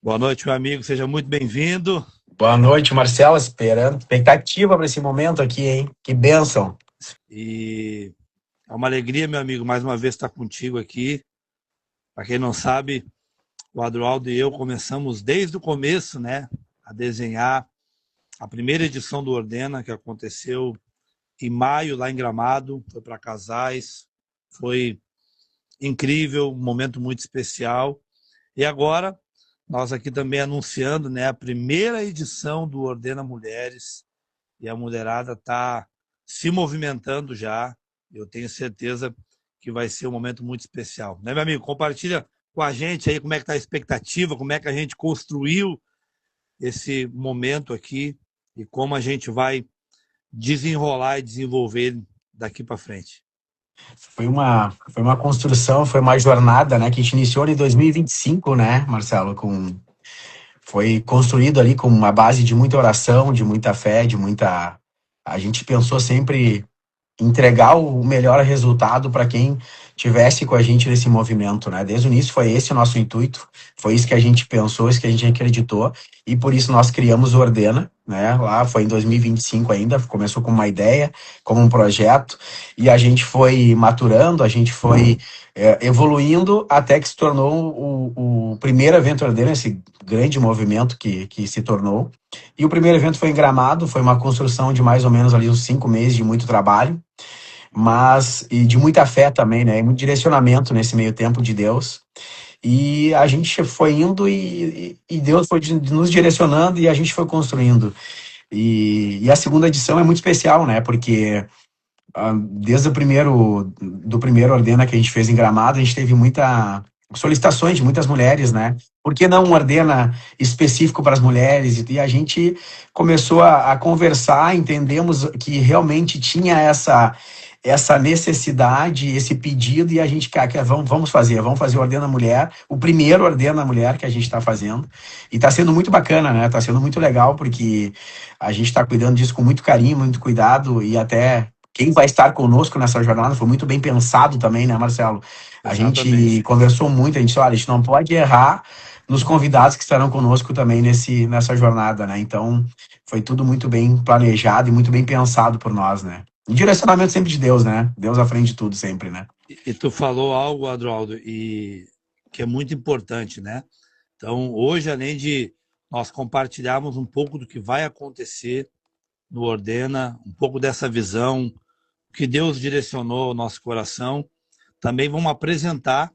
Boa noite, meu amigo. Seja muito bem-vindo. Boa noite, Marcelo. Esperando. Expectativa para esse momento aqui, hein? Que bênção. E é uma alegria, meu amigo, mais uma vez estar contigo aqui. Para quem não sabe, o Adroaldo e eu começamos desde o começo, né, a desenhar a primeira edição do Ordena, que aconteceu em maio, lá em Gramado. Foi para casais. Foi incrível, um momento muito especial. E agora, nós aqui também anunciando, né, a primeira edição do Ordena Mulheres. E a mulherada está se movimentando já. Eu tenho certeza que vai ser um momento muito especial. Né, meu amigo? Compartilha com a gente aí como é que está a expectativa, como é que a gente construiu esse momento aqui e como a gente vai desenrolar e desenvolver daqui para frente. Foi uma construção, foi uma jornada, né? Que a gente iniciou em 2025, né, Marcelo? Foi construído ali com uma base de muita oração, de muita fé, de muita. A gente pensou sempre entregar o melhor resultado para quem tivesse com a gente nesse movimento, né? Desde o início foi esse o nosso intuito, foi isso que a gente pensou, isso que a gente acreditou, e por isso nós criamos o Ordena, né? Lá foi em 2025 ainda, começou como uma ideia, como um projeto, e a gente foi maturando, a gente foi evoluindo até que se tornou o primeiro evento Ordena, esse grande movimento que se tornou. E o primeiro evento foi em Gramado, foi uma construção de mais ou menos ali uns 5 meses de muito trabalho, mas e de muita fé também, né? E muito direcionamento nesse meio tempo de Deus. E a gente foi indo e Deus foi nos direcionando e a gente foi construindo. E a segunda edição é muito especial, né? Porque desde do primeiro Ordena que a gente fez em Gramado, a gente teve muita solicitações de muitas mulheres, né? Por que não um Ordena específico para as mulheres? E a gente começou a conversar, entendemos que realmente tinha essa necessidade, esse pedido, e a gente quer, vamos fazer o Ordena Mulher, o primeiro Ordena Mulher que a gente está fazendo, e está sendo muito bacana, né? Está sendo muito legal, porque a gente está cuidando disso com muito carinho, muito cuidado, e até quem vai estar conosco nessa jornada foi muito bem pensado também, né, Marcelo? A gente Exatamente. conversou muito, a gente disse, olha, a gente não pode errar nos convidados que estarão conosco também nessa jornada, né? Então, foi tudo muito bem planejado e muito bem pensado por nós, né? E direcionamento sempre de Deus, né? Deus à frente de tudo sempre, né? E tu falou algo, Adroaldo, e que é muito importante, né? Então, hoje, além de nós compartilharmos um pouco do que vai acontecer no Ordena, um pouco dessa visão que Deus direcionou ao nosso coração, também vamos apresentar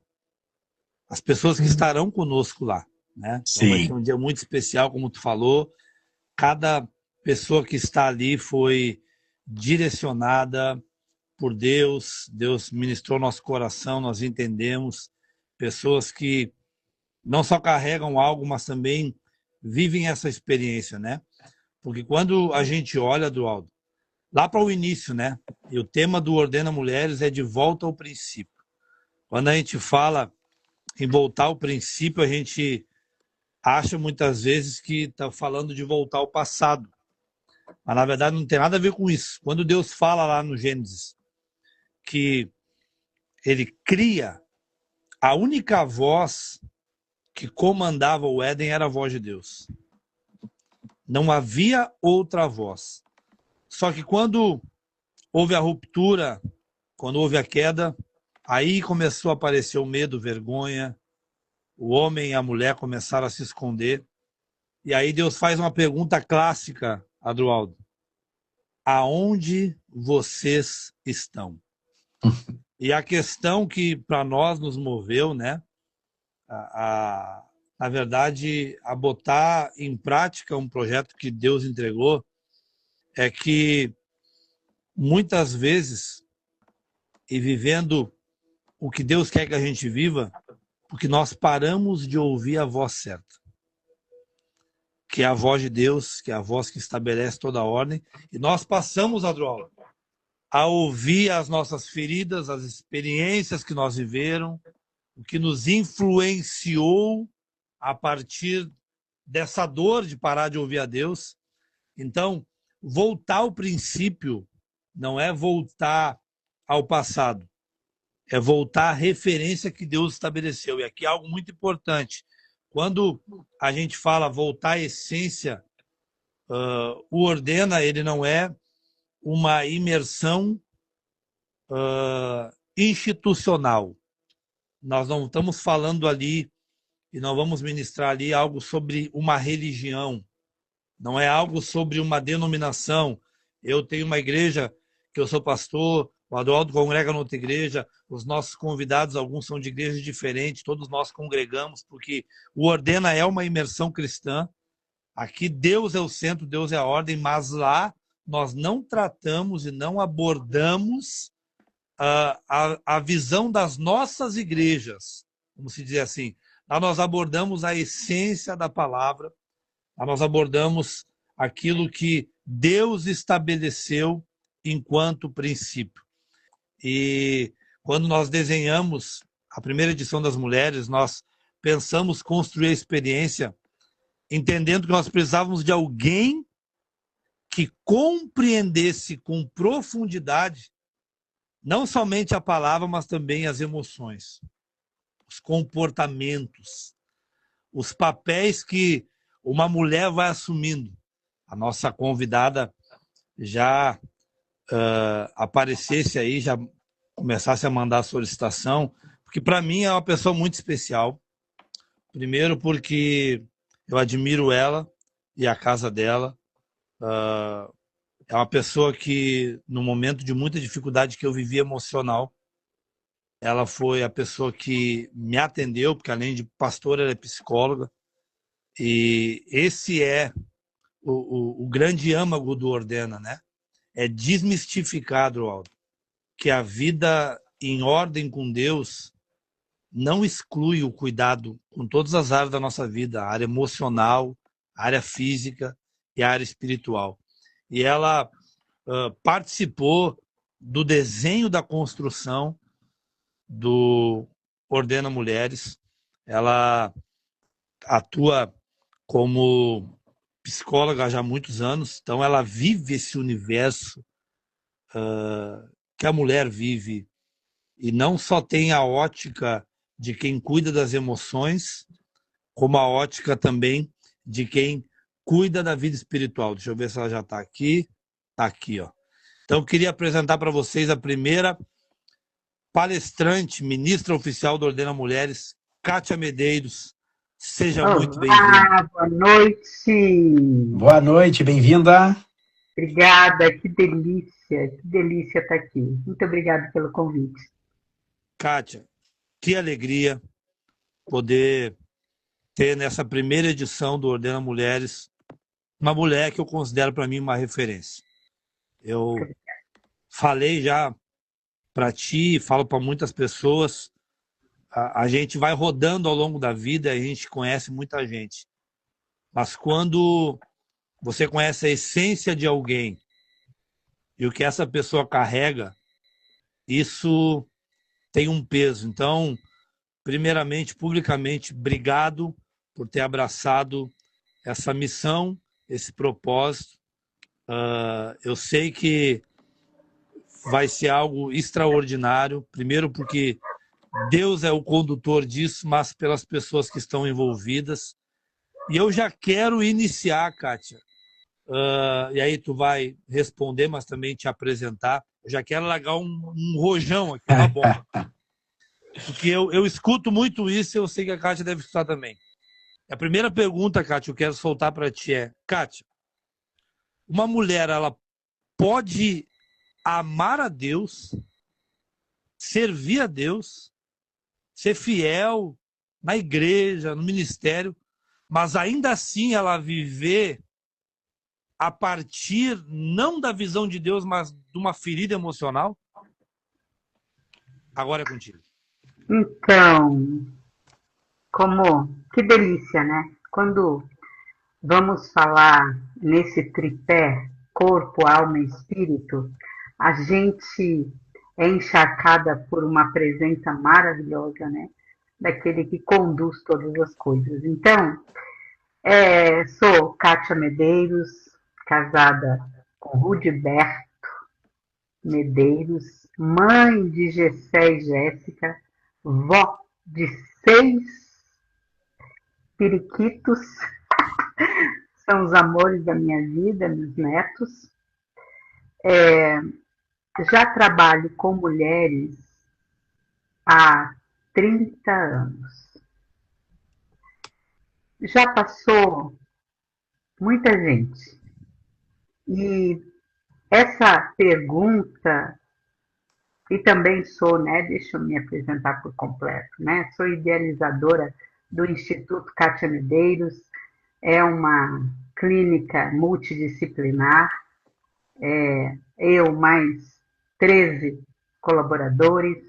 as pessoas que estarão conosco lá, né? Então vai ser Sim. um dia muito especial, como tu falou. Cada pessoa que está ali foi direcionada por Deus. Deus ministrou nosso coração, nós entendemos. Pessoas que não só carregam algo, mas também vivem essa experiência, né? Porque quando a gente olha, Dualdo, lá para o início, né? E o tema do Ordena Mulheres é de volta ao princípio. Quando a gente fala em voltar ao princípio, a gente acha muitas vezes que está falando de voltar ao passado. Mas na verdade não tem nada a ver com isso. Quando Deus fala lá no Gênesis que ele cria, a única voz que comandava o Éden era a voz de Deus. Não havia outra voz. Só que quando houve a ruptura, quando houve a queda, aí começou a aparecer o medo, vergonha, o homem e a mulher começaram a se esconder. E aí Deus faz uma pergunta clássica, Adroaldo: aonde vocês estão? E a questão que para nós nos moveu, né, na verdade, a botar em prática um projeto que Deus entregou, é que muitas vezes, e vivendo o que Deus quer que a gente viva, porque nós paramos de ouvir a voz certa, que é a voz de Deus, que é a voz que estabelece toda a ordem, e nós passamos, Adroaldo, a ouvir as nossas feridas, as experiências que nós viveram, o que nos influenciou a partir dessa dor de parar de ouvir a Deus. Então, voltar ao princípio não é voltar ao passado, é voltar à referência que Deus estabeleceu. E aqui é algo muito importante. Quando a gente fala voltar à essência, o Ordena, ele não é uma imersão institucional. Nós não estamos falando ali e não vamos ministrar ali algo sobre uma religião, não é algo sobre uma denominação. Eu tenho uma igreja que eu sou pastor, o Adroaldo congrega noutra igreja, os nossos convidados, alguns são de igrejas diferentes, todos nós congregamos, porque o Ordena é uma imersão cristã. Aqui Deus é o centro, Deus é a ordem, mas lá nós não tratamos e não abordamos a visão das nossas igrejas, como se diz assim. Lá nós abordamos a essência da palavra, lá nós abordamos aquilo que Deus estabeleceu enquanto princípio. E quando nós desenhamos a primeira edição das mulheres, nós pensamos construir a experiência entendendo que nós precisávamos de alguém que compreendesse com profundidade não somente a palavra, mas também as emoções, os comportamentos, os papéis que uma mulher vai assumindo. A nossa convidada já aparecesse aí, já começasse a mandar a solicitação, porque para mim é uma pessoa muito especial. Primeiro porque eu admiro ela e a casa dela. É uma pessoa que, no momento de muita dificuldade que eu vivi emocional, ela foi a pessoa que me atendeu, porque além de pastora, ela é psicóloga. E esse é o grande âmago do Ordena, né? É desmistificar, Adroaldo, que a vida em ordem com Deus não exclui o cuidado com todas as áreas da nossa vida, a área emocional, a área física e a área espiritual. E ela participou do desenho da construção do Ordena Mulheres. Ela atua como psicóloga já há muitos anos, então ela vive esse universo que a mulher vive, e não só tem a ótica de quem cuida das emoções, como a ótica também de quem cuida da vida espiritual. Deixa eu ver se ela já está aqui. Está aqui, ó. Então, eu queria apresentar para vocês a primeira palestrante, ministra oficial do Ordena Mulheres, Kátia Medeiros. Seja muito bem-vinda. Boa noite. Boa noite, bem-vinda. Obrigada, que delícia estar aqui. Muito obrigada pelo convite. Kátia, que alegria poder ter nessa primeira edição do Ordena Mulheres uma mulher que eu considero para mim uma referência. Eu falei já para ti, falo para muitas pessoas, a gente vai rodando ao longo da vida, a gente conhece muita gente. Mas quando você conhece a essência de alguém e o que essa pessoa carrega, isso tem um peso. Então, primeiramente, publicamente, obrigado por ter abraçado essa missão, esse propósito. Eu sei que vai ser algo extraordinário, primeiro porque Deus é o condutor disso, mas pelas pessoas que estão envolvidas. E eu já quero iniciar, Kátia, e aí tu vai responder, mas também te apresentar. Eu já quero largar um rojão aqui, uma bomba. Porque eu escuto muito isso e eu sei que a Kátia deve escutar também. A primeira pergunta, Kátia, que eu quero soltar para ti é, Kátia, uma mulher, ela pode amar a Deus, servir a Deus, ser fiel na igreja, no ministério, mas ainda assim ela viver a partir não da visão de Deus, mas de uma ferida emocional? Agora é contigo. Então, que delícia, né? Quando vamos falar nesse tripé, corpo, alma e espírito, a gente é encharcada por uma presença maravilhosa, né? Daquele que conduz todas as coisas. Então, sou Kátia Medeiros, casada com Rudiberto Medeiros, mãe de Gessé e Jéssica, vó de 6 periquitos, são os amores da minha vida, meus netos. Já trabalho com mulheres há 30 anos. Já passou muita gente. E essa pergunta, e também sou, né, deixa eu me apresentar por completo, né, sou idealizadora do Instituto Kátia Medeiros, é uma clínica multidisciplinar, eu mais 13 colaboradores,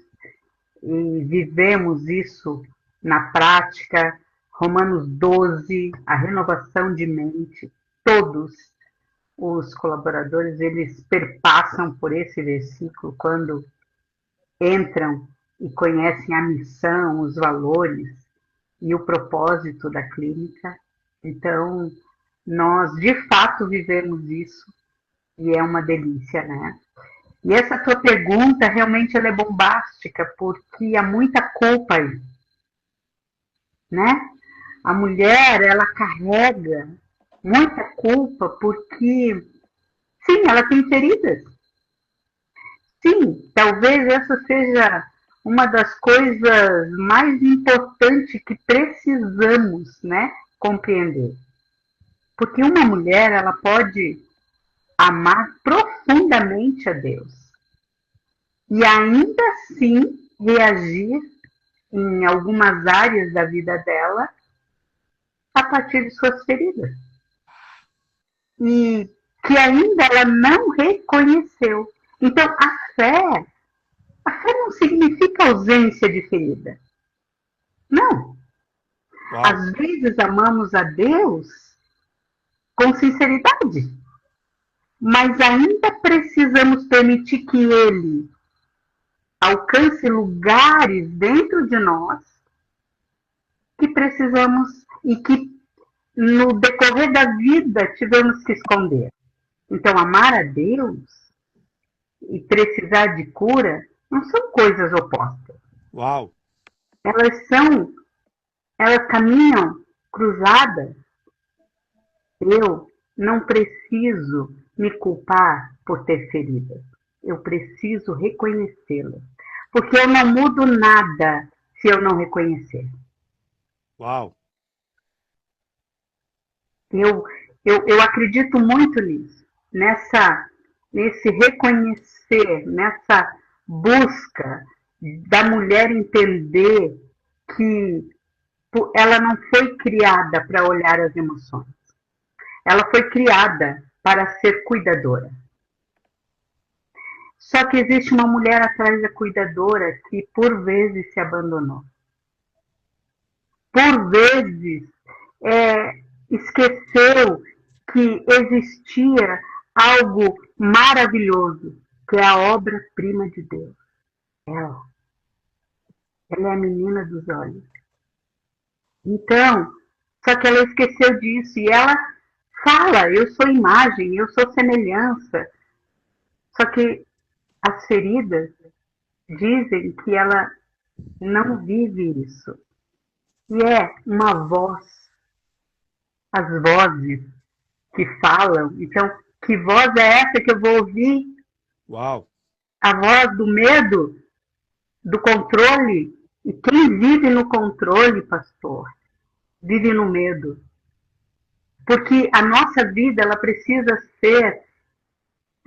e vivemos isso na prática. Romanos 12, a renovação de mente, todos os colaboradores, eles perpassam por esse versículo quando entram e conhecem a missão, os valores e o propósito da clínica. Então, nós de fato vivemos isso e é uma delícia, né? E essa tua pergunta realmente ela é bombástica, porque há muita culpa aí, né? A mulher, ela carrega muita culpa porque, sim, ela tem feridas. Sim, talvez essa seja uma das coisas mais importantes que precisamos, né, compreender. Porque uma mulher, ela pode amar profundamente a Deus e ainda assim reagir em algumas áreas da vida dela a partir de suas feridas. E que ainda ela não reconheceu. Então, a fé não significa ausência de ferida. Não. Uau. Às vezes amamos a Deus com sinceridade, mas ainda precisamos permitir que Ele alcance lugares dentro de nós que precisamos e que no decorrer da vida tivemos que esconder. Então, amar a Deus e precisar de cura não são coisas opostas. Uau! Elas caminham cruzadas. Eu não preciso me culpar por ter feridas. Eu preciso reconhecê-las. Porque eu não mudo nada se eu não reconhecer. Uau! Eu acredito muito nisso, nesse reconhecer, nessa busca da mulher entender que ela não foi criada para olhar as emoções. Ela foi criada para ser cuidadora. Só que existe uma mulher atrás da cuidadora que por vezes se abandonou. Por vezes esqueceu que existia algo maravilhoso, que é a obra-prima de Deus. Ela é a menina dos olhos. Então, só que ela esqueceu disso e ela fala, eu sou imagem, eu sou semelhança. Só que as feridas dizem que ela não vive isso. E é uma voz. As vozes que falam. Então, que voz é essa que eu vou ouvir? Uau! A voz do medo, do controle. E quem vive no controle, pastor, vive no medo. Porque a nossa vida, ela precisa ser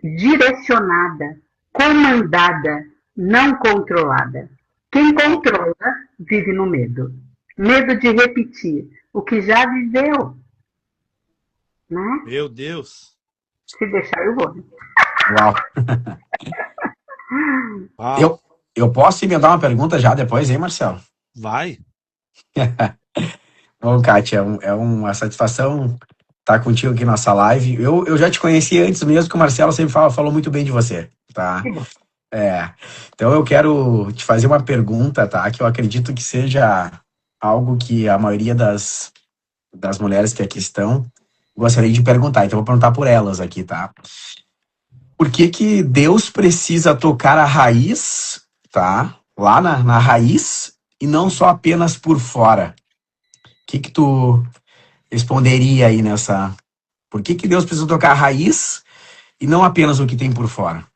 direcionada, comandada, não controlada. Quem controla, vive no medo. Medo de repetir o que já viveu. Né? Meu Deus! Se deixar, eu vou. Uau. Uau. Eu posso emendar uma pergunta já depois, hein, Marcelo? Vai! Bom, Kátia, é uma satisfação estar contigo aqui nessa live. Eu já te conheci antes mesmo, que o Marcelo sempre falou muito bem de você, tá? Então eu quero te fazer uma pergunta, tá? Que eu acredito que seja algo que a maioria das mulheres que aqui estão gostaria de perguntar. Então eu vou perguntar por elas aqui, tá? Por que Deus precisa tocar a raiz, tá? Lá na raiz, e não só apenas por fora? que tu responderia aí nessa... Por que Deus precisa tocar a raiz e não apenas o que tem por fora?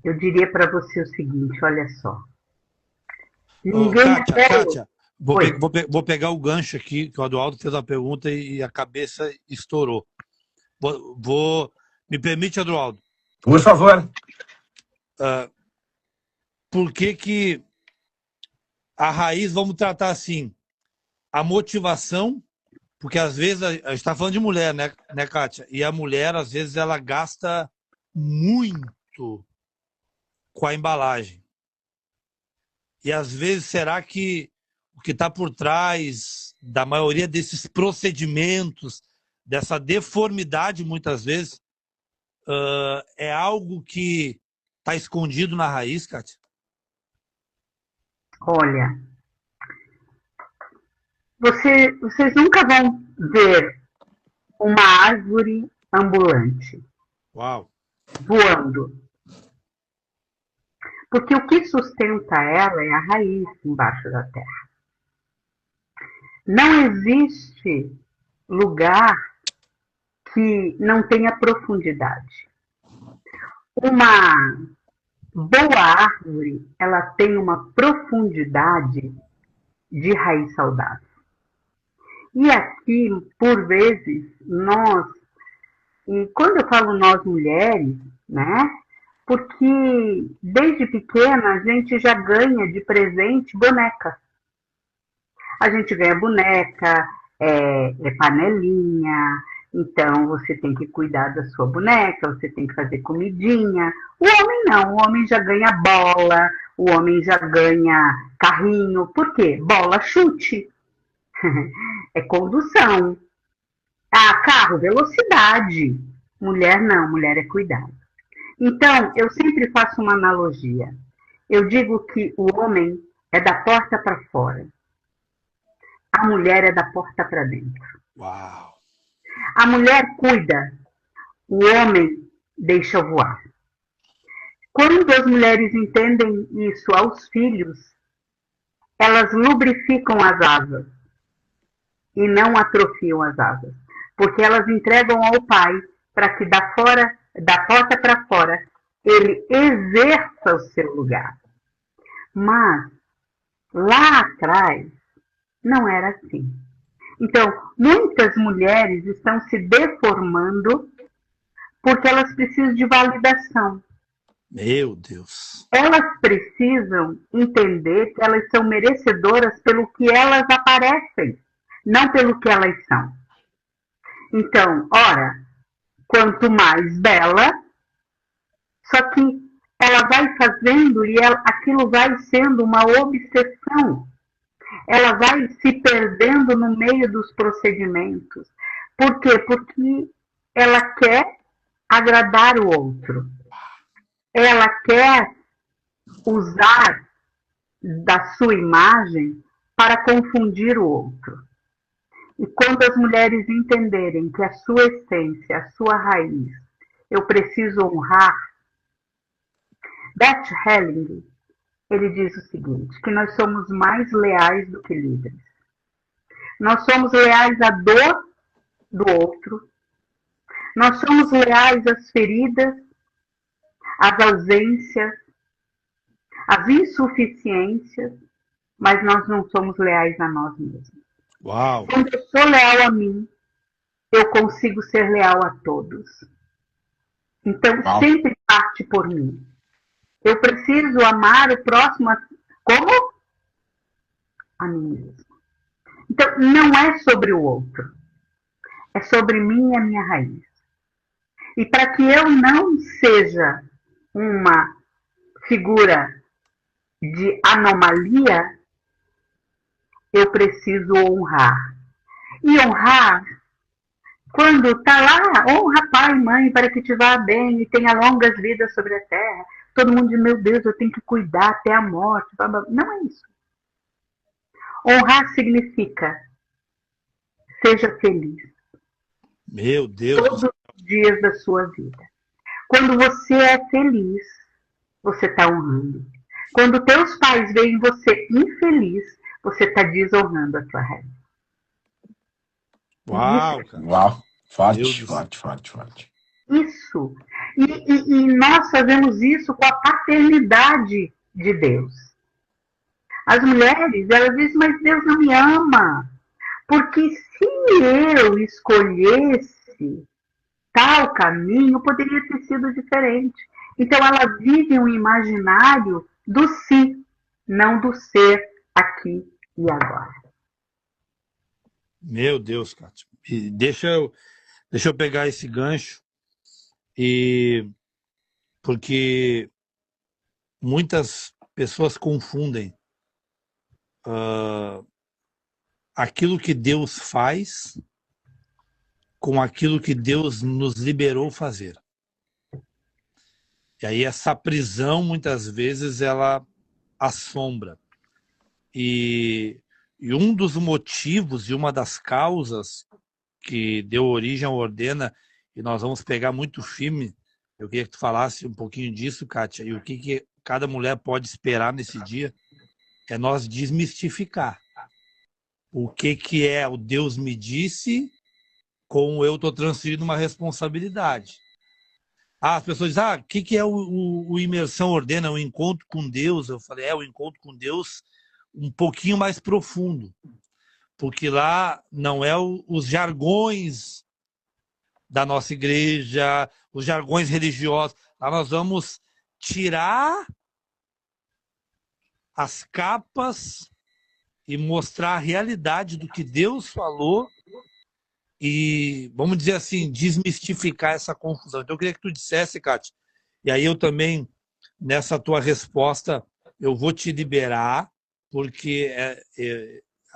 Eu diria para você o seguinte, olha só. Ô, Ninguém Kátia, Oi. vou pegar o gancho aqui, que o Adualdo fez a pergunta e a cabeça estourou. Me permite, Adualdo? Por favor. Por que a raiz, vamos tratar assim, a motivação, porque às vezes a gente está falando de mulher, né, Kátia? E a mulher, às vezes, ela gasta muito com a embalagem. E às vezes, será que o que está por trás da maioria desses procedimentos, dessa deformidade, muitas vezes, é algo que está escondido na raiz, Kátia? Olha, vocês nunca vão ver uma árvore ambulante. Uau! Voando. Porque o que sustenta ela é a raiz embaixo da terra. Não existe lugar que não tenha profundidade. Uma boa árvore, ela tem uma profundidade de raiz saudável. E aqui, por vezes, e quando eu falo nós mulheres, né? Porque desde pequena a gente já ganha de presente boneca. A gente ganha boneca, panelinha, então você tem que cuidar da sua boneca, você tem que fazer comidinha. O homem não, o homem já ganha bola, o homem já ganha carrinho. Por quê? Bola, chute. É condução. Carro, velocidade. Mulher não, mulher é cuidado. Então, eu sempre faço uma analogia. Eu digo que o homem é da porta para fora. A mulher é da porta para dentro. Uau! A mulher cuida, o homem deixa voar. Quando as mulheres entendem isso aos filhos, elas lubrificam as asas e não atrofiam as asas. Porque elas entregam ao pai para que da porta para fora, ele exerça o seu lugar. Mas, lá atrás, não era assim. Então, muitas mulheres estão se deformando porque elas precisam de validação. Meu Deus! Elas precisam entender que elas são merecedoras pelo que elas aparecem, não pelo que elas são. Então, ora, quanto mais bela, só que ela vai fazendo e aquilo vai sendo uma obsessão. Ela vai se perdendo no meio dos procedimentos. Por quê? Porque ela quer agradar o outro. Ela quer usar da sua imagem para confundir o outro. E quando as mulheres entenderem que a sua essência, a sua raiz, eu preciso honrar, Bert Hellinger, ele diz o seguinte, que nós somos mais leais do que líderes. Nós somos leais à dor do outro, nós somos leais às feridas, às ausências, às insuficiências, mas nós não somos leais a nós mesmos. Uau! Quando eu sou leal a mim, eu consigo ser leal a todos. Então, Uau. sempre parte por mim. Eu preciso amar o próximo como? A mim mesmo. Então, não é sobre o outro. É sobre mim e a minha raiz. E para que eu não seja uma figura de anomalia, eu preciso honrar. E honrar, quando está lá, honra pai e mãe para que te vá bem e tenha longas vidas sobre a terra. Todo mundo diz, meu Deus, eu tenho que cuidar até a morte. Não é isso. Honrar significa, seja feliz. Meu Deus! Todos os dias da sua vida. Quando você é feliz, você está honrando. Quando teus pais veem você infeliz, você está desonrando a tua reza. Uau, cara. Uau, forte, Deus do céu. forte, forte, forte. Isso. E nós fazemos isso com a paternidade de Deus. As mulheres, elas dizem, mas Deus não me ama. Porque se eu escolhesse tal caminho, poderia ter sido diferente. Então, ela vive um imaginário do si, não do ser aqui e agora. Meu Deus, Kátia. E deixa eu pegar esse gancho, porque muitas pessoas confundem aquilo que Deus faz com aquilo que Deus nos liberou fazer. E aí essa prisão, muitas vezes, ela assombra. E um dos motivos e uma das causas que deu origem ao Ordena, e nós vamos pegar muito firme, eu queria que tu falasse um pouquinho disso, Kátia, e o que cada mulher pode esperar nesse dia, é nós desmistificar o que é o Deus me disse com eu estou transferindo uma responsabilidade. As pessoas dizem, o que é o Imersão Ordena, o encontro com Deus? Eu falei, o encontro com Deus um pouquinho mais profundo, porque lá não é os jargões da nossa igreja, os jargões religiosos. Lá nós vamos tirar as capas e mostrar a realidade do que Deus falou e, vamos dizer assim, desmistificar essa confusão. Então eu queria que tu dissesse, Kátia, e aí eu também, nessa tua resposta, eu vou te liberar, porque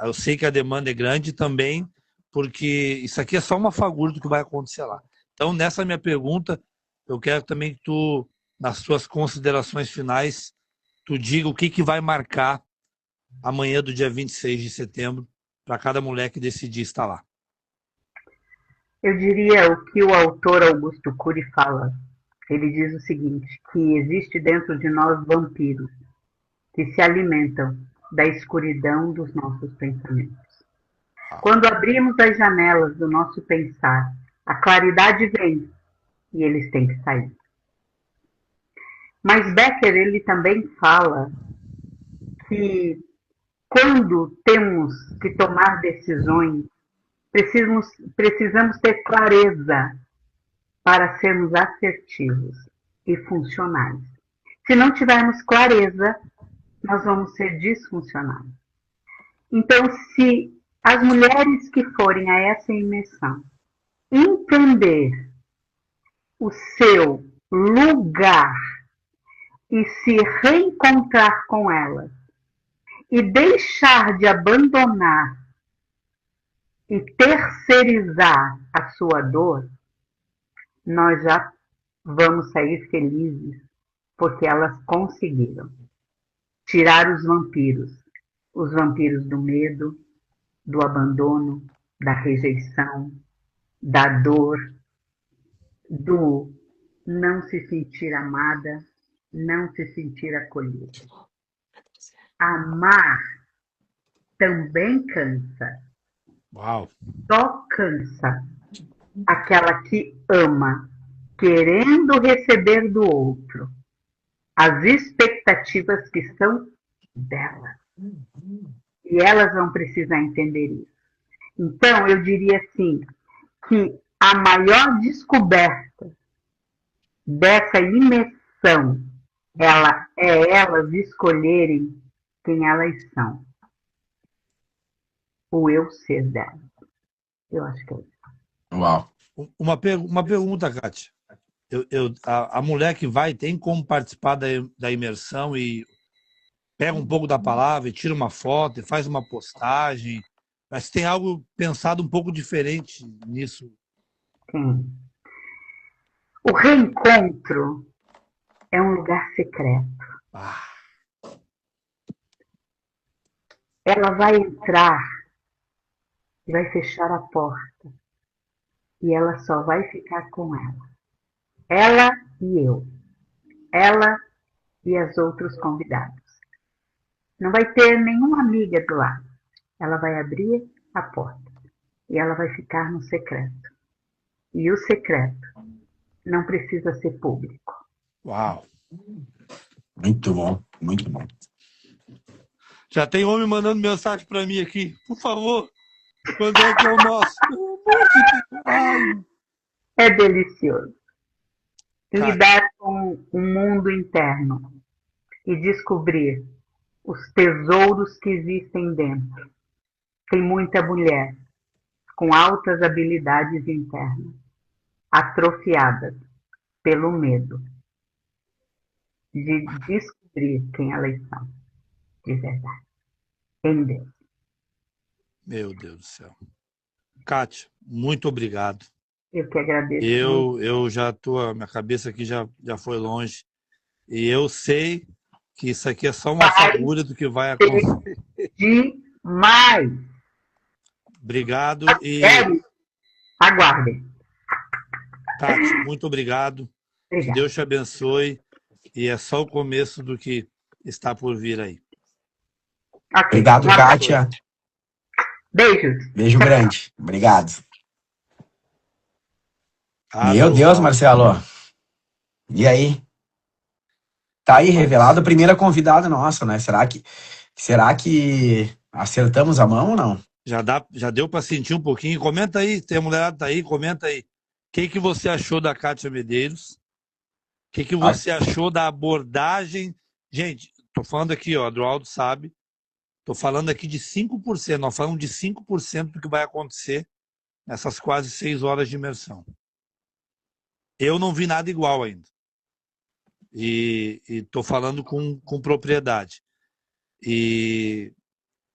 eu sei que a demanda é grande também, porque isso aqui é só uma fagulha do que vai acontecer lá. Então, nessa minha pergunta, eu quero também que tu, nas suas considerações finais, tu diga o que vai marcar amanhã do dia 26 de setembro para cada mulher que decidir estar lá. Eu diria o que o autor Augusto Cury fala. Ele diz o seguinte, que existe dentro de nós vampiros que se alimentam da escuridão dos nossos pensamentos. Quando abrimos as janelas do nosso pensar, a claridade vem e eles têm que sair. Mas Becker, ele também fala que quando temos que tomar decisões, precisamos ter clareza para sermos assertivos e funcionais. Se não tivermos clareza, nós vamos ser disfuncionais. Então, se as mulheres que forem a essa imersão entender o seu lugar e se reencontrar com elas e deixar de abandonar e terceirizar a sua dor, nós já vamos sair felizes, porque elas conseguiram tirar os vampiros do medo, do abandono, da rejeição, da dor, do não se sentir amada, não se sentir acolhida. Amar também cansa. Uau! Só cansa aquela que ama, querendo receber do outro as expectativas que são dela. E elas vão precisar entender isso. Então, eu diria assim, que a maior descoberta dessa imersão é elas escolherem quem elas são. O eu ser delas. Eu acho que é isso. Uau. Uma pergunta, Kátia. A mulher que vai tem como participar da imersão e pega um pouco da palavra e tira uma foto e faz uma postagem. Mas tem algo pensado um pouco diferente nisso. Sim. O reencontro é um lugar secreto. Ela vai entrar e vai fechar a porta. E ela só vai ficar com ela. Ela e eu. Ela e os outros convidados. Não vai ter nenhuma amiga do lado. Ela vai abrir a porta e ela vai ficar no secreto. E o secreto não precisa ser público. Uau! Muito bom, muito bom. Já tem homem mandando mensagem para mim aqui. Por favor, quando é que é o nosso? Pelo amor de Deus. Ai. É delicioso. Cara. Lidar com o mundo interno e descobrir os tesouros que existem dentro. Tem muita mulher com altas habilidades internas, atrofiadas pelo medo de descobrir quem elas são, de verdade, em Deus. Meu Deus do céu. Kátia, muito obrigado. Eu que agradeço muito. Eu já tô, minha cabeça aqui já foi longe. E eu sei que isso aqui é só uma fagulha do que vai acontecer. Demais! Obrigado e... Aguardem. Tati, muito obrigado. Que Deus te abençoe. E é só o começo do que está por vir aí. Okay. Obrigado, Kátia. Beijos. Beijo grande. Obrigado. Ah, meu Deus, Marcelo. E aí? Tá aí revelado a primeira convidada nossa, né? Será que acertamos a mão ou não? Já deu para sentir um pouquinho. Comenta aí, tem a mulherada tá aí, comenta aí. O que você achou da Kátia Medeiros? O que você achou da abordagem? Gente, tô falando aqui, ó, Adroaldo sabe. Tô falando aqui de 5%. Nós falamos de 5% do que vai acontecer nessas quase 6 horas de imersão. Eu não vi nada igual ainda. E tô falando com propriedade. E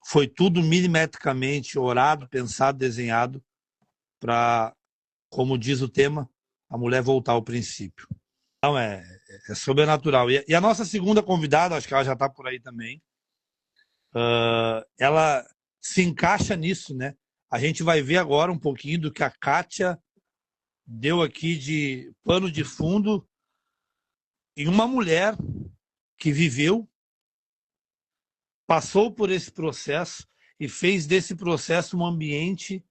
foi tudo milimetricamente orado, pensado, desenhado para, como diz o tema, a mulher voltar ao princípio. Então é sobrenatural. E a nossa segunda convidada, acho que ela já está por aí também, ela se encaixa nisso, né? A gente vai ver agora um pouquinho do que a Kátia deu aqui de pano de fundo em uma mulher que viveu, passou por esse processo e fez desse processo um ambiente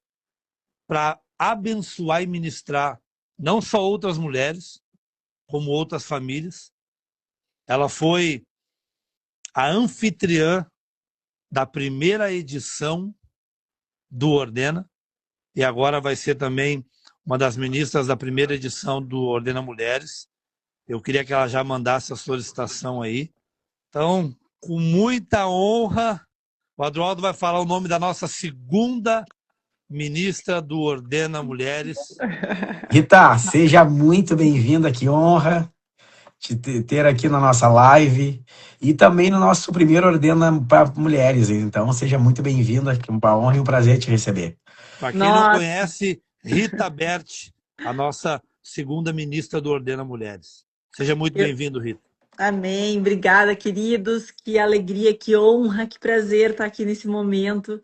para abençoar e ministrar não só outras mulheres, como outras famílias. Ela foi a anfitriã da primeira edição do Ordena e agora vai ser também uma das ministras da primeira edição do Ordena Mulheres. Eu queria que ela já mandasse a solicitação aí. Então, com muita honra, o Adroaldo vai falar o nome da nossa segunda ministra do Ordena Mulheres. Rita, seja muito bem-vinda, que honra te ter aqui na nossa live e também no nosso primeiro Ordena para Mulheres. Então, seja muito bem-vinda, é uma honra e um prazer te receber. Para quem não conhece, Rita Berti, a nossa segunda ministra do Ordena Mulheres. Seja muito bem-vindo, Rita. Amém. Obrigada, queridos. Que alegria, que honra, que prazer estar aqui nesse momento.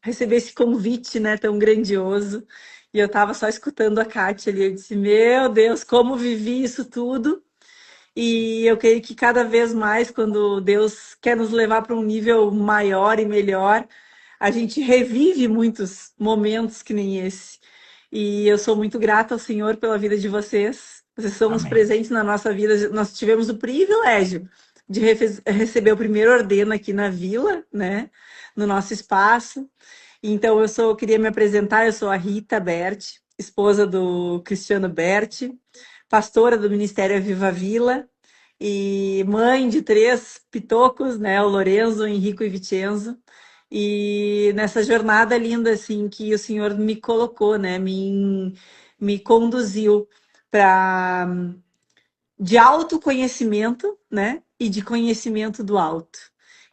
Receber esse convite, né, tão grandioso. E eu estava só escutando a Kátia ali. Eu disse, meu Deus, como vivi isso tudo. E eu creio que cada vez mais, quando Deus quer nos levar para um nível maior e melhor, a gente revive muitos momentos que nem esse. E eu sou muito grata ao Senhor pela vida de vocês. Vocês são os presentes na nossa vida. Nós tivemos o privilégio de receber o primeiro Ordena aqui na Vila, né? No nosso espaço. Então, eu queria me apresentar. Eu sou a Rita Berti, esposa do Cristiano Berti, pastora do Ministério Viva Vila e mãe de 3 pitocos, né? O Lorenzo, o Henrico e o Vicenzo. E nessa jornada linda, assim, que o Senhor me colocou, né? Me conduziu de autoconhecimento, né? E de conhecimento do alto.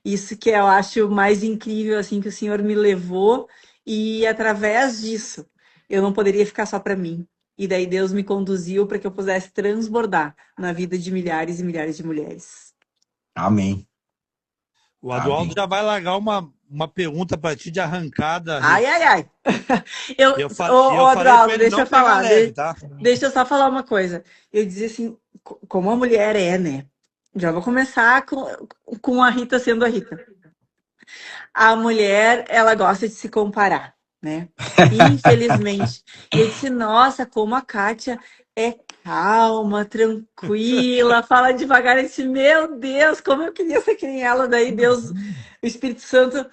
Isso que eu acho mais incrível, assim, que o Senhor me levou. E através disso, eu não poderia ficar só para mim. E daí Deus me conduziu para que eu pudesse transbordar na vida de milhares e milhares de mulheres. Amém. O Adroaldo já vai largar uma pergunta para ti de arrancada. Ai. Adroaldo, deixa eu falar. Leve, tá? Deixa eu só falar uma coisa. Eu dizia assim, como a mulher é, né? Já vou começar com a Rita sendo a Rita. A mulher, ela gosta de se comparar, né? Infelizmente. E eu disse, nossa, como a Kátia é calma, tranquila, fala devagar. Eu disse, meu Deus, como eu queria ser que nem ela. Daí Deus, o Espírito Santo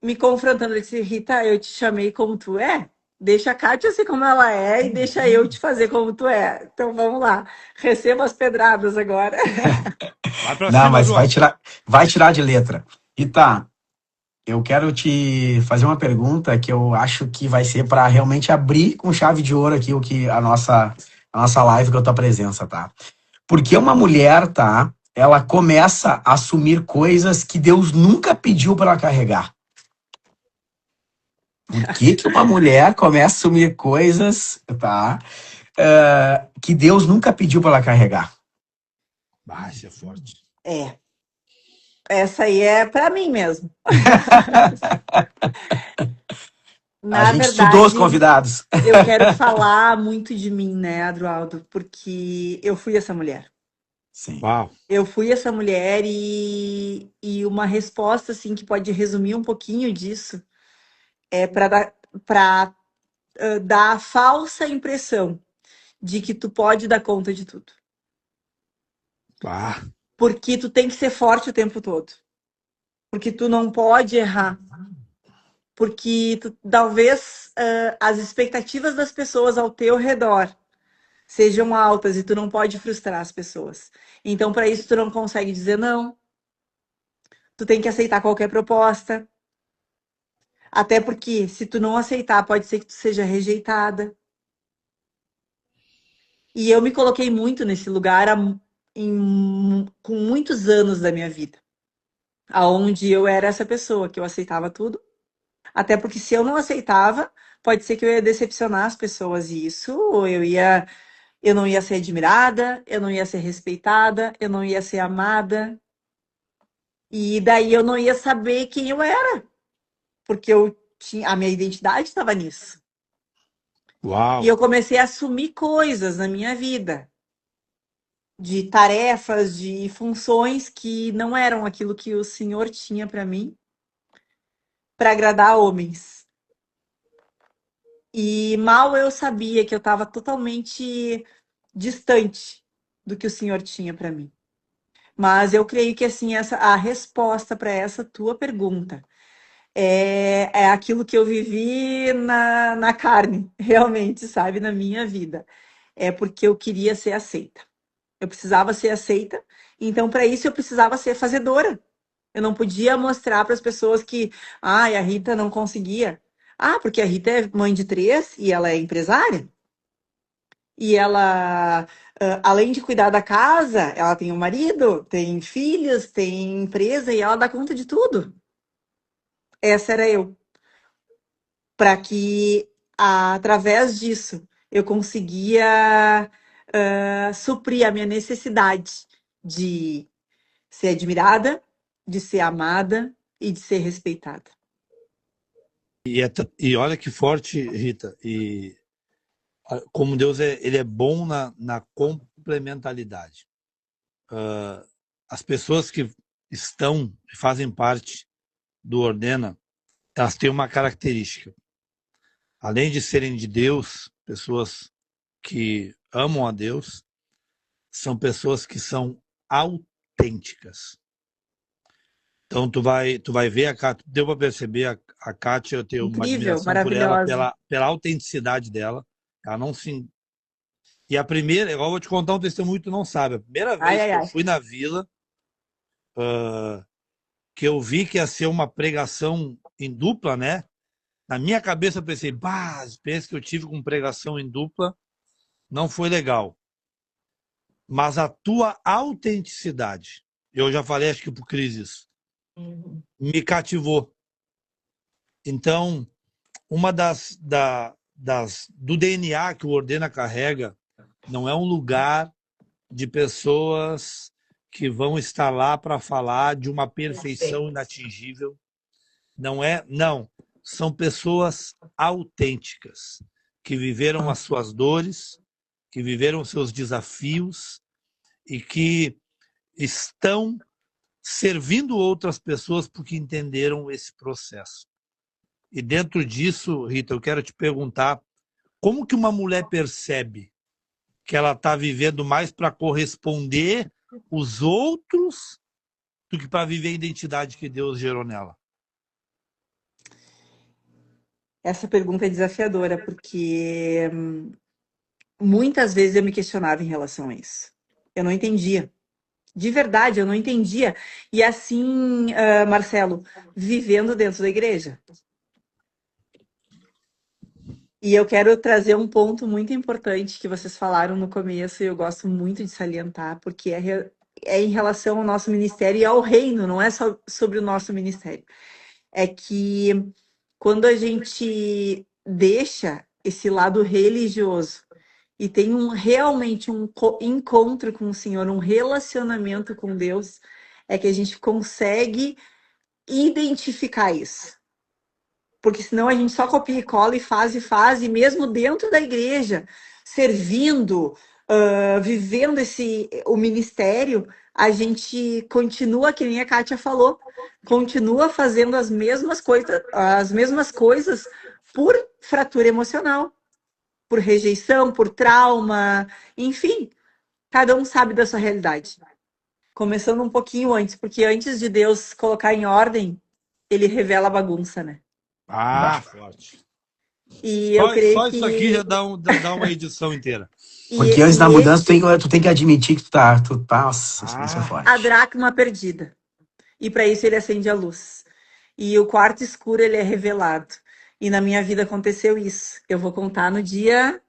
me confrontando. Eu disse, Rita, eu te chamei como tu é. Deixa a Kátia ser como ela é e deixa eu te fazer como tu é. Então vamos lá, receba as pedradas agora. Vai pra Não, cima, mas João. vai tirar de letra. E tá, eu quero te fazer uma pergunta que eu acho que vai ser para realmente abrir com chave de ouro aqui o que a nossa live com a tua presença, tá? Porque uma mulher, tá? Ela começa a assumir coisas que Deus nunca pediu para ela carregar. Por que que uma mulher começa a assumir coisas, tá? Que Deus nunca pediu para ela carregar? Ah, isso é forte. É, essa aí é para mim mesmo. A Na gente estudou os verdade, convidados. eu quero falar muito de mim, né, Adroaldo? Porque eu fui essa mulher. Sim. Uau. Eu fui essa mulher e uma resposta, assim, que pode resumir um pouquinho disso é para dar a falsa impressão de que tu pode dar conta de tudo. Ah, Porque tu tem que ser forte o tempo todo. Porque tu não pode errar. Porque talvez as expectativas das pessoas ao teu redor sejam altas e tu não pode frustrar as pessoas. Então, para isso, tu não consegue dizer não. Tu tem que aceitar qualquer proposta. Até porque, se tu não aceitar, pode ser que tu seja rejeitada. E eu me coloquei muito nesse lugar com muitos anos da minha vida, aonde eu era essa pessoa que eu aceitava tudo. Até porque se eu não aceitava, pode ser que eu ia decepcionar as pessoas e isso, ou eu não ia ser admirada, eu não ia ser respeitada, eu não ia ser amada. E daí eu não ia saber quem eu era, porque a minha identidade estava nisso. E uau. eu comecei a assumir coisas na minha vida, de tarefas, de funções que não eram aquilo que o Senhor tinha para mim, para agradar homens. E mal eu sabia que eu estava totalmente distante do que o Senhor tinha para mim. Mas eu creio que assim a resposta para essa tua pergunta é aquilo que eu vivi na carne, realmente, sabe, na minha vida. É porque eu queria ser aceita. Eu precisava ser aceita, então para isso eu precisava ser fazedora. Eu não podia mostrar para as pessoas que, a Rita não conseguia. Ah, porque a Rita é mãe de 3 e ela é empresária. E ela, além de cuidar da casa, ela tem um marido, tem filhos, tem empresa e ela dá conta de tudo. Essa era eu. Para que, através disso, eu conseguia suprir a minha necessidade de ser admirada, de ser amada e de ser respeitada. E olha que forte, Rita. E como Deus ele é bom na complementaridade. As pessoas que estão, que fazem parte do Ordena, elas têm uma característica. Além de serem de Deus, pessoas que amam a Deus, são pessoas que são autênticas. Então tu vai ver a Kátia, deu para perceber a Kátia, eu tenho uma Incrível, admiração por ela maravilhosa. pela autenticidade dela. Ela não se E a primeira, eu vou te contar um testemunho que tu não sabe. A primeira Ai, vez ai, que eu ai. fui na vila, que eu vi que ia ser uma pregação em dupla, né? Na minha cabeça eu pensei, bah, a experiência que eu tive com pregação em dupla não foi legal. Mas a tua autenticidade, eu já falei acho que pro Cris isso, me cativou. Então, uma do DNA que o Ordena carrega não é um lugar de pessoas que vão estar lá para falar de uma perfeição inatingível. Não é, não. São pessoas autênticas que viveram as suas dores, que viveram os seus desafios e que estão servindo outras pessoas porque entenderam esse processo. E dentro disso, Rita, eu quero te perguntar, como que uma mulher percebe que ela está vivendo mais para corresponder os outros do que para viver a identidade que Deus gerou nela? Essa pergunta é desafiadora, porque muitas vezes eu me questionava em relação a isso. Eu não entendia. De verdade, eu não entendia. E assim, Marcelo, vivendo dentro da igreja. E eu quero trazer um ponto muito importante que vocês falaram no começo, e eu gosto muito de salientar, porque é em relação ao nosso ministério e ao reino, não é só sobre o nosso ministério. É que quando a gente deixa esse lado religioso e tem realmente um encontro com o Senhor, um relacionamento com Deus, é que a gente consegue identificar isso. Porque senão a gente só copia e cola e faz, e mesmo dentro da igreja, servindo, vivendo o ministério, a gente continua, que nem a Kátia falou, continua fazendo as mesmas coisas por fratura emocional, por rejeição, por trauma, enfim, cada um sabe da sua realidade. Começando um pouquinho antes, porque antes de Deus colocar em ordem, ele revela a bagunça, né? Forte. E eu creio Só que... isso aqui já dá uma edição inteira. Porque antes da mudança, tu tem que admitir que tu tá... Nossa, isso é forte. A dracma perdida. E para isso ele acende a luz. E o quarto escuro, ele é revelado. E na minha vida aconteceu isso. Eu vou contar no dia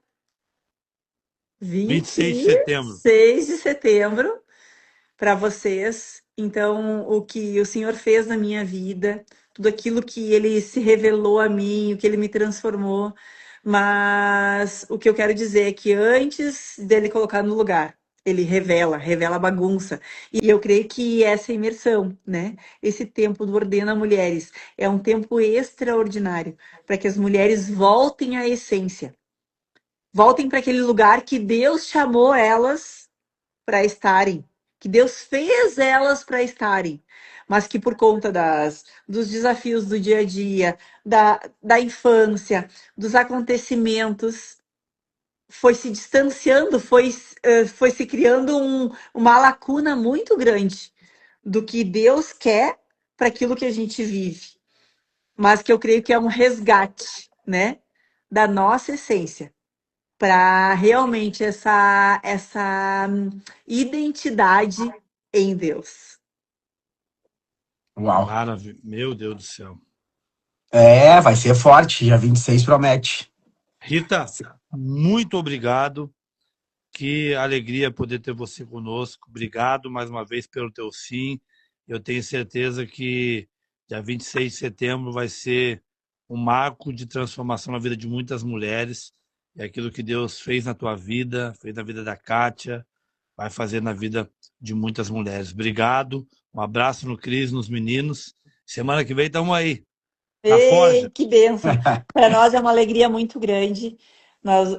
26 de setembro. 26 de setembro para vocês. Então, o que o Senhor fez na minha vida, tudo aquilo que ele se revelou a mim, o que ele me transformou. Mas o que eu quero dizer é que antes dele colocar no lugar, ele revela a bagunça. E eu creio que essa imersão, né? Esse tempo do Ordena Mulheres é um tempo extraordinário para que as mulheres voltem à essência. Voltem para aquele lugar que Deus chamou elas para estarem, que Deus fez elas para estarem, mas que por conta dos desafios do dia a dia, da infância, dos acontecimentos, foi se distanciando, foi se criando uma lacuna muito grande do que Deus quer para aquilo que a gente vive. Mas que eu creio que é um resgate, né, da nossa essência, para realmente essa identidade em Deus. Uau. Maravilha. Meu Deus do céu. Vai ser forte, dia 26 promete. Rita, muito obrigado. Que alegria poder ter você conosco. Obrigado mais uma vez pelo teu sim. Eu tenho certeza que dia 26 de setembro vai ser um marco de transformação na vida de muitas mulheres. E aquilo que Deus fez na tua vida, fez na vida da Kátia, vai fazer na vida de muitas mulheres. Obrigado. Um abraço no Cris, nos meninos. Semana que vem estamos aí. Ei, que bênção! Para nós é uma alegria muito grande.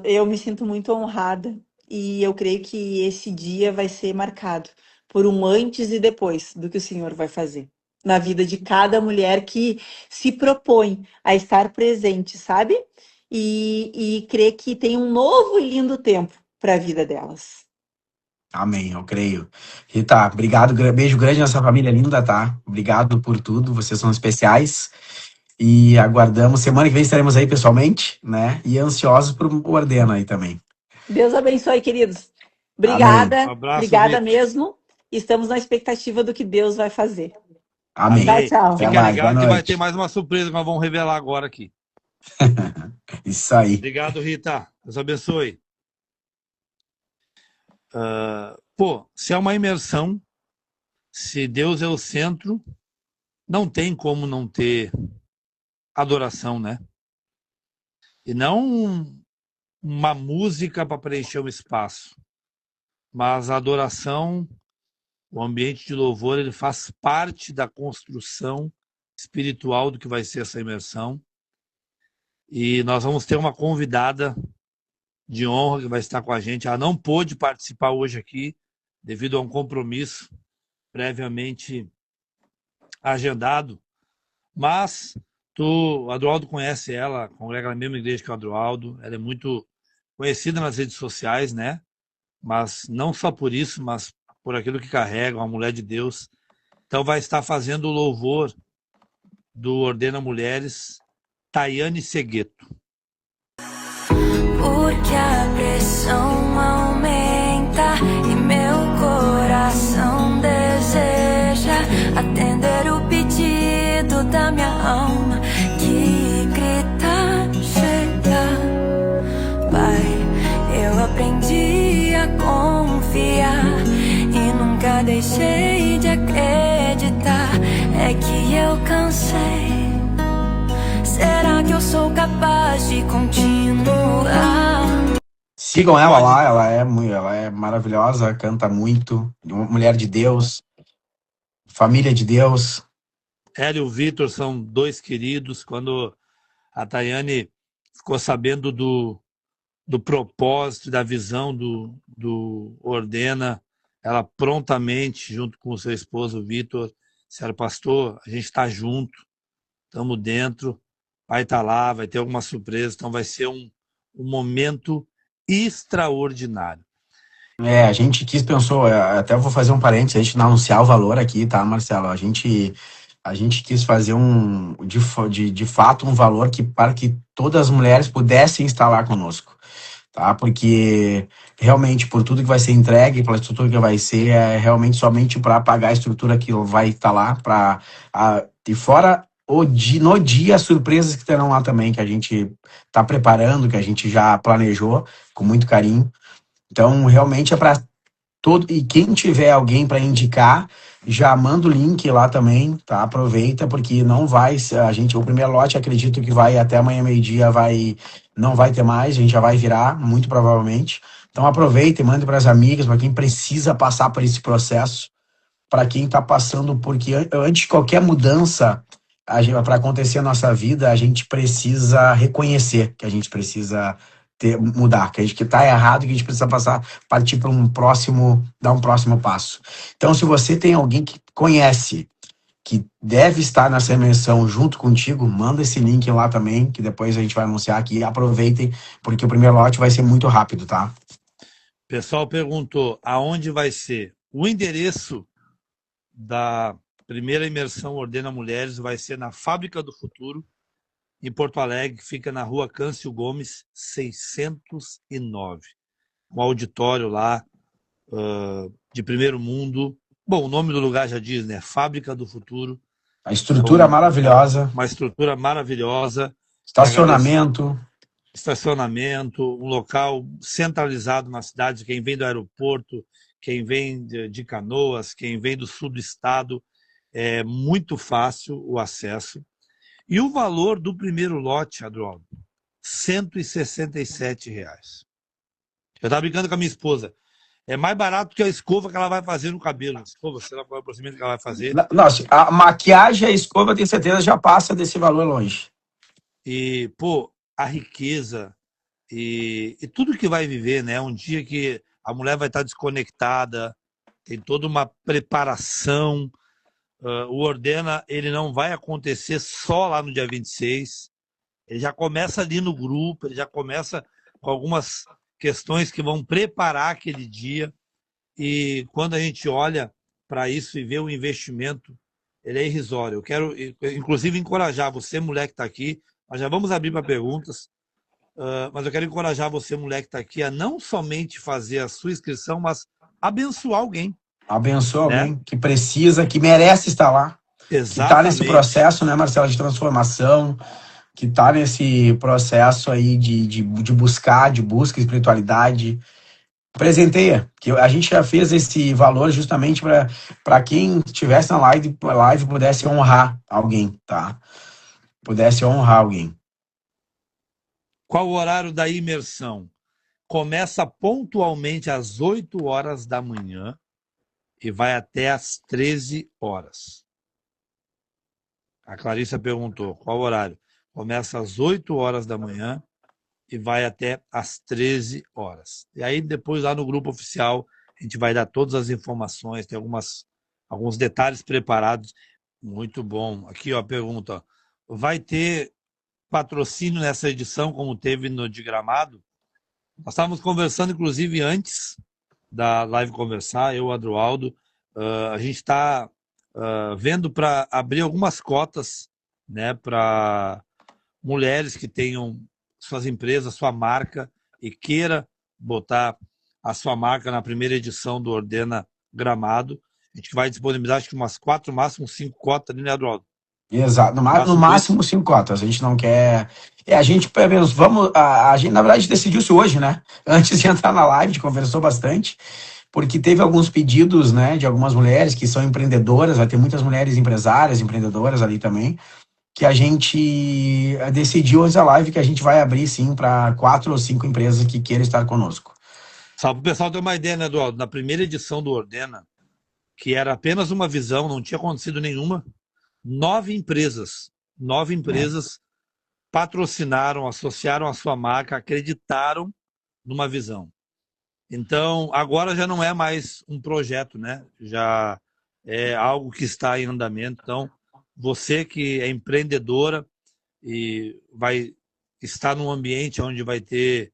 Eu me sinto muito honrada e eu creio que esse dia vai ser marcado por um antes e depois do que o Senhor vai fazer na vida de cada mulher que se propõe a estar presente, sabe? E crer que tem um novo e lindo tempo para a vida delas. Amém, eu creio. Rita, obrigado, beijo grande nessa família linda, tá? Obrigado por tudo, vocês são especiais. E aguardamos, semana que vem estaremos aí pessoalmente, né? E ansiosos por o Ordena aí também. Deus abençoe, queridos. Obrigada, Um abraço, obrigada Rita. mesmo. Estamos na expectativa do que Deus vai fazer. Amém. Tchau, tchau. Fica mais, ligado boa que vai noite. ter mais uma surpresa que nós vamos revelar agora aqui. Isso aí. Obrigado, Rita. Deus abençoe. Se é uma imersão, se Deus é o centro, não tem como não ter adoração, né? E não uma música para preencher um espaço, mas a adoração, o ambiente de louvor, ele faz parte da construção espiritual do que vai ser essa imersão. E nós vamos ter uma convidada de honra que vai estar com a gente. Ela não pôde participar hoje aqui devido a um compromisso, previamente agendado, mas o Adroaldo conhece ela, congrega na mesma igreja que o Adroaldo, ela é muito conhecida nas redes sociais, né? Mas não só por isso, mas por aquilo que carrega, uma mulher de Deus. Então vai estar fazendo o louvor do Ordena Mulheres, Tayane Segueto. Porque a pressão aumenta e meu coração deseja atender o pedido da minha alma que grita, chega. Pai, eu aprendi a confiar e nunca deixei de acreditar. É que eu cansei. Será que eu sou capaz de continuar? Sigam ela lá, ela é maravilhosa, canta muito, uma mulher de Deus, família de Deus. Ela e o Vitor são dois queridos. Quando a Tayane ficou sabendo do propósito, da visão do Ordena, ela prontamente, junto com o seu esposo Vitor, disseram: pastor, a gente está junto, estamos dentro, vai estar lá, vai ter alguma surpresa, então vai ser um momento extraordinário. A gente pensou, até vou fazer um parênteses, a gente não anunciar o valor aqui, tá, Marcelo? A gente quis fazer de fato um valor para que todas as mulheres pudessem estar lá conosco, tá? Porque realmente por tudo que vai ser entregue, pela estrutura que vai ser, é realmente somente para pagar a estrutura que vai estar lá, e fora no dia as surpresas que terão lá também, que a gente está preparando, que a gente já planejou com muito carinho. Então, realmente é para todo. E quem tiver alguém para indicar, já manda o link lá também, tá? Aproveita, porque não vai. O primeiro lote, acredito que vai até amanhã, meio-dia, não vai ter mais, a gente já vai virar, muito provavelmente. Então, aproveita e manda para as amigas, para quem precisa passar por esse processo, para quem está passando, porque antes de qualquer mudança para acontecer na nossa vida, a gente precisa reconhecer que a gente precisa mudar, que a gente está errado, que a gente precisa partir para dar um próximo passo. Então, se você tem alguém que conhece, que deve estar nessa imersão junto contigo, manda esse link lá também, que depois a gente vai anunciar aqui. Aproveitem, porque o primeiro lote vai ser muito rápido, tá? O pessoal perguntou aonde vai ser. O endereço da primeira imersão Ordena Mulheres vai ser na Fábrica do Futuro, em Porto Alegre, que fica na rua Câncio Gomes, 609. Um auditório lá, de primeiro mundo. Bom, o nome do lugar já diz, né? Fábrica do Futuro. A estrutura maravilhosa. Uma estrutura maravilhosa. Estacionamento, um local centralizado na cidade. Quem vem do aeroporto, quem vem de Canoas, quem vem do sul do estado, é muito fácil o acesso. E o valor do primeiro lote, Adroaldo, R$ 167. Eu estava brincando com a minha esposa. É mais barato que a escova que ela vai fazer no cabelo. Escova, sei lá qual é o procedimento que ela vai fazer. Nossa, a maquiagem e a escova, tenho certeza, já passa desse valor longe. E, pô, a riqueza e tudo que vai viver, né? Um dia que a mulher vai estar desconectada, tem toda uma preparação. O Ordena, ele não vai acontecer só lá no dia 26. Ele já começa ali no grupo, ele já começa com algumas questões que vão preparar aquele dia. E quando a gente olha para isso e vê o investimento, ele é irrisório. Eu quero, inclusive, encorajar você, mulher que está aqui. Nós já vamos abrir para perguntas, mas eu quero encorajar você, mulher que está aqui, a não somente fazer a sua inscrição, mas abençoar alguém. Abençoa alguém que precisa, que merece estar lá. Exatamente. Que está nesse processo, né, Marcelo, de transformação, que está nesse processo aí de busca, espiritualidade. Presenteia, que a gente já fez esse valor justamente para quem estivesse na live pudesse honrar alguém, tá? Pudesse honrar alguém. Qual o horário da imersão? Começa pontualmente às 8 horas da manhã e vai até às 13 horas. A Clarissa perguntou qual o horário. Começa às 8 horas da manhã e vai até às 13 horas. E aí depois lá no grupo oficial a gente vai dar todas as informações, tem alguns detalhes preparados. Muito bom. Aqui, ó, a pergunta. Ó. Vai ter patrocínio nessa edição, como teve no de Gramado? Nós estávamos conversando, inclusive, antes da live conversar, eu e o Adroaldo. A gente está vendo para abrir algumas cotas, né, para mulheres que tenham suas empresas, sua marca e queira botar a sua marca na primeira edição do Ordena Gramado. A gente vai disponibilizar acho que umas 4, máximo 5 cotas ali, né, Adroaldo? Exato, no máximo 5 cotas. A gente não quer. A gente, pelo menos, a gente, na verdade, decidiu isso hoje, né? Antes de entrar na live, a gente conversou bastante, porque teve alguns pedidos, né, de algumas mulheres que são empreendedoras, vai ter muitas mulheres empresárias, empreendedoras ali também, que a gente decidiu antes da live que a gente vai abrir, sim, para 4 ou 5 empresas que queiram estar conosco. Só para o pessoal ter uma ideia, né, Eduardo? Na primeira edição do Ordena, que era apenas uma visão, não tinha acontecido nenhuma, 9 empresas patrocinaram, associaram a sua marca, acreditaram numa visão. Então, agora já não é mais um projeto, né? Já é algo que está em andamento. Então, você que é empreendedora e vai estar num ambiente onde vai ter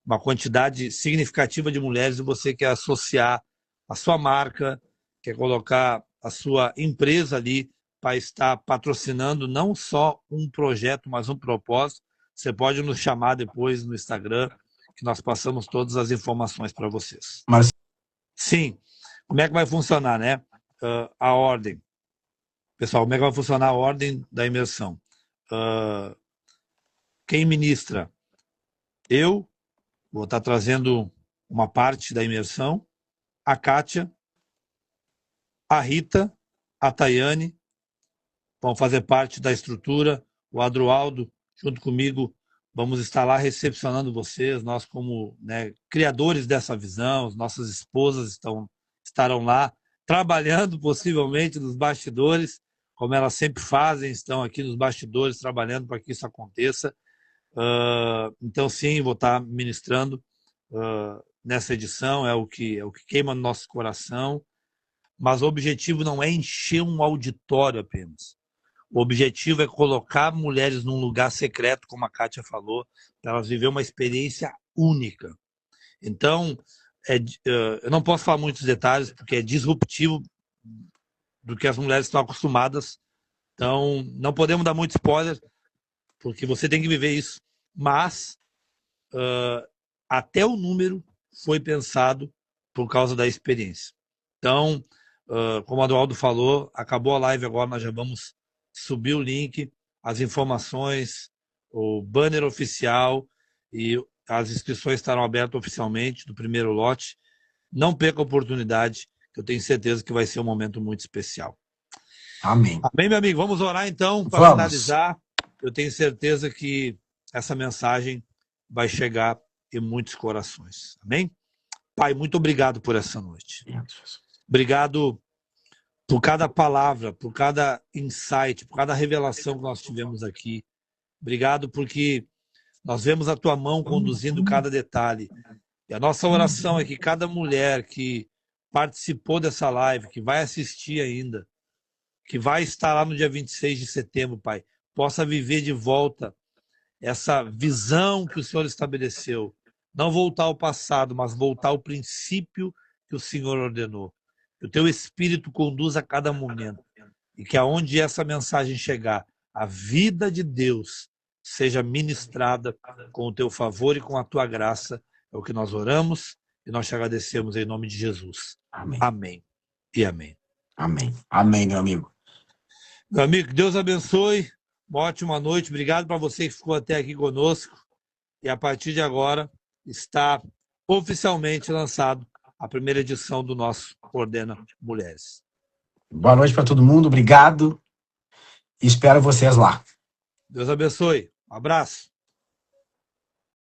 uma quantidade significativa de mulheres e você quer associar a sua marca, quer colocar a sua empresa ali para estar patrocinando não só um projeto, mas um propósito, você pode nos chamar depois no Instagram, que nós passamos todas as informações para vocês. Mas... Sim. Como é que vai funcionar, né? A ordem. Pessoal, como é que vai funcionar a ordem da imersão? Quem ministra? Eu vou estar trazendo uma parte da imersão, a Kátia, a Rita, a Tayane vão fazer parte da estrutura, o Adroaldo, junto comigo, vamos estar lá recepcionando vocês, nós como, né, criadores dessa visão, as nossas esposas estarão lá, trabalhando possivelmente nos bastidores, como elas sempre fazem, estão aqui nos bastidores trabalhando para que isso aconteça. Então sim, vou estar ministrando nessa edição, é o que queima no nosso coração, mas o objetivo não é encher um auditório apenas. O objetivo é colocar mulheres num lugar secreto, como a Kátia falou, para elas viverem uma experiência única. Então, eu não posso falar muitos detalhes, porque é disruptivo do que as mulheres estão acostumadas. Então, não podemos dar muito spoiler, porque você tem que viver isso. Mas, até o número foi pensado por causa da experiência. Então, como o Adroaldo falou, acabou a live agora, nós já vamos subir o link, as informações, o banner oficial e as inscrições estarão abertas oficialmente do primeiro lote. Não perca a oportunidade, que eu tenho certeza que vai ser um momento muito especial. Amém. Amém, meu amigo? Vamos orar então para finalizar. Eu tenho certeza que essa mensagem vai chegar em muitos corações. Amém? Pai, muito obrigado por essa noite. Obrigado por cada palavra, por cada insight, por cada revelação que nós tivemos aqui. Obrigado porque nós vemos a Tua mão conduzindo cada detalhe. E a nossa oração é que cada mulher que participou dessa live, que vai assistir ainda, que vai estar lá no dia 26 de setembro, Pai, possa viver de volta essa visão que o Senhor estabeleceu. Não voltar ao passado, mas voltar ao princípio que o Senhor ordenou. Que o Teu Espírito conduza a cada momento. E que aonde essa mensagem chegar, a vida de Deus seja ministrada com o Teu favor e com a Tua graça. É o que nós oramos e nós te agradecemos em nome de Jesus. Amém. Amém e amém. Amém. Amém, meu amigo. Meu amigo, Deus abençoe. Uma ótima noite. Obrigado para você que ficou até aqui conosco. E a partir de agora está oficialmente lançado a primeira edição do nosso Ordena Mulheres. Boa noite para todo mundo. Obrigado. Espero vocês lá. Deus abençoe. Um abraço.